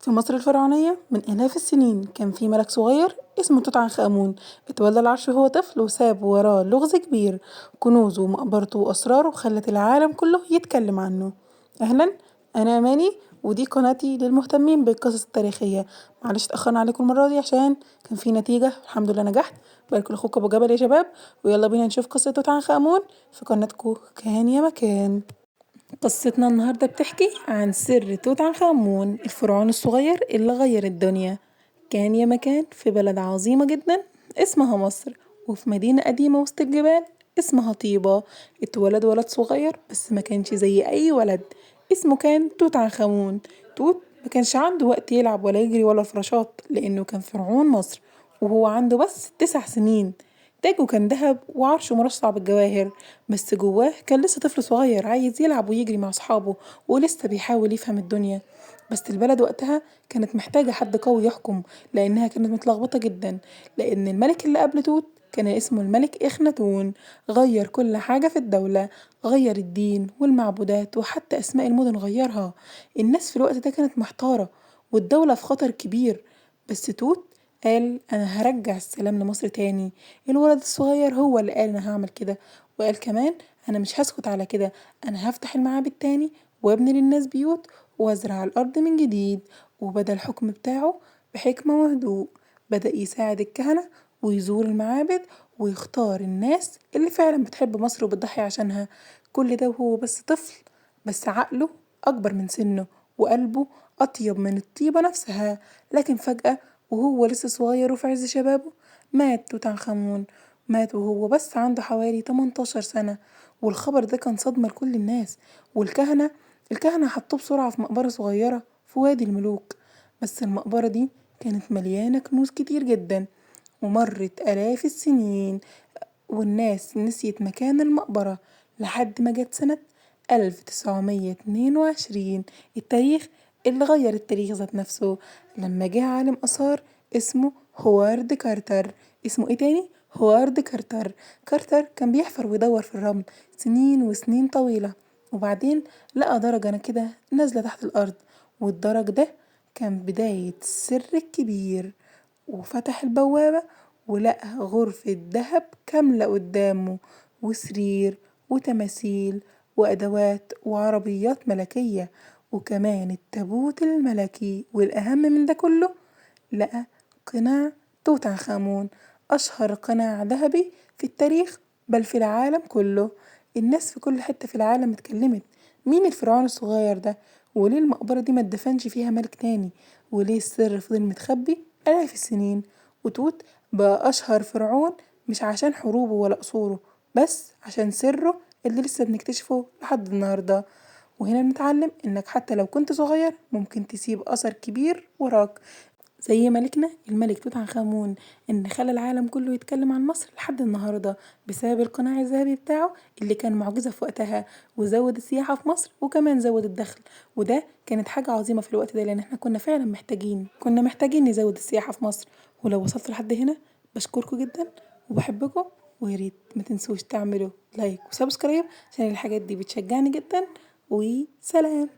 في مصر الفرعونية من آلاف السنين كان في ملك صغير اسمه توت عنخ آمون. اتولى العرش وهو طفل وساب وراه لغز كبير. كنوزه ومقبرته وأسراره خلت العالم كله يتكلم عنه. أهلا، أنا أماني، ودي قناتي للمهتمين بالقصص التاريخية. معلش اتأخرنا عليكم المرة دي عشان كان في نتيجة، الحمد لله نجحت. بارك أخوك أبو جبل يا شباب، ويلا بينا نشوف قصة توت عنخ آمون في قناتكم كان يا مكان. قصتنا النهاردة بتحكي عن سر توت عنخ آمون الفرعون الصغير اللي غير الدنيا. كان يا مكان في بلد عظيمة جدا اسمها مصر، وفي مدينة قديمة وسط الجبال اسمها طيبة. اتولد ولد صغير بس ما كانش زي أي ولد، اسمه كان توت عنخ آمون. توت ما كانش عنده وقت يلعب ولا يجري ولا فراشات لأنه كان فرعون مصر، وهو عنده بس 9 سنين. تاجه كان دهب وعرشه مرصع بالجواهر، بس جواه كان لسه طفل صغير عايز يلعب ويجري مع أصحابه ولسه بيحاول يفهم الدنيا. بس البلد وقتها كانت محتاجة حد قوي يحكم، لأنها كانت متلخبطة جدا، لأن الملك اللي قبل توت كان اسمه الملك إخناتون. غير كل حاجة في الدولة، غير الدين والمعبودات وحتى أسماء المدن غيرها. الناس في الوقت ده كانت محتارة والدولة في خطر كبير. بس توت قال أنا هرجع السلام لمصر تاني. الولد الصغير هو اللي قال أنا هعمل كده، وقال كمان أنا مش هسكت على كده، أنا هفتح المعابد تاني وابني للناس بيوت وازرع الأرض من جديد. وبدأ الحكم بتاعه بحكمة وهدوء، بدأ يساعد الكهنة ويزور المعابد ويختار الناس اللي فعلا بتحب مصر وبتضحي عشانها. كل ده وهو بس طفل، بس عقله أكبر من سنه وقلبه أطيب من الطيبة نفسها. لكن فجأة وهو لسه صغير وفي عز شبابه مات توت عنخ آمون. مات وهو بس عنده حوالي 18 سنة، والخبر ده كان صدمة لكل الناس. والكهنة حطوه بسرعة في مقبرة صغيرة في وادي الملوك. بس المقبرة دي كانت مليانة كنوز كتير جدا. ومرت آلاف السنين والناس نسيت مكان المقبرة لحد ما جت سنة 1922، التاريخ اللي غير التاريخ ذات نفسه، لما جه عالم آثار اسمه هوارد كارتر. اسمه ايه تاني؟ هوارد كارتر. كارتر كان بيحفر ويدور في الرمل سنين وسنين طويلة، وبعدين لقى درجة أنا كده نازلة تحت الأرض، والدرج ده كان بداية السر الكبير. وفتح البوابة ولقى غرفة دهب كاملة قدامه، وسرير وتماثيل وأدوات وعربيات ملكية، وكمان التابوت الملكي. والأهم من ده كله لقى قناع توت عنخ آمون، أشهر قناع ذهبي في التاريخ بل في العالم كله. الناس في كل حتة في العالم اتكلمت، مين الفرعون الصغير ده؟ وليه المقبرة دي ما اتدفنش فيها ملك تاني؟ وليه السر فضل متخبي آلاف السنين؟ وتوت بقى أشهر فرعون مش عشان حروبه ولا قصوره، بس عشان سره اللي لسه بنكتشفه لحد النهاردة. وهنا بنتعلم إنك حتى لو كنت صغير ممكن تسيب أثر كبير وراك، زي ملكنا الملك توت عنخ آمون، إن خلى العالم كله يتكلم عن مصر لحد النهاردة بسبب القناع الذهبي بتاعه اللي كان معجزة في وقتها، وزود السياحة في مصر وكمان زود الدخل. وده كانت حاجة عظيمة في الوقت ده، لأن احنا كنا فعلا محتاجين نزود السياحة في مصر. ولو وصلت لحد هنا بشكركم جدا وبحبكم، وياريت ما تنسوش تعملوا لايك وسبسكرايب عشان الحاجات دي بتشجعني جدا. وسلام.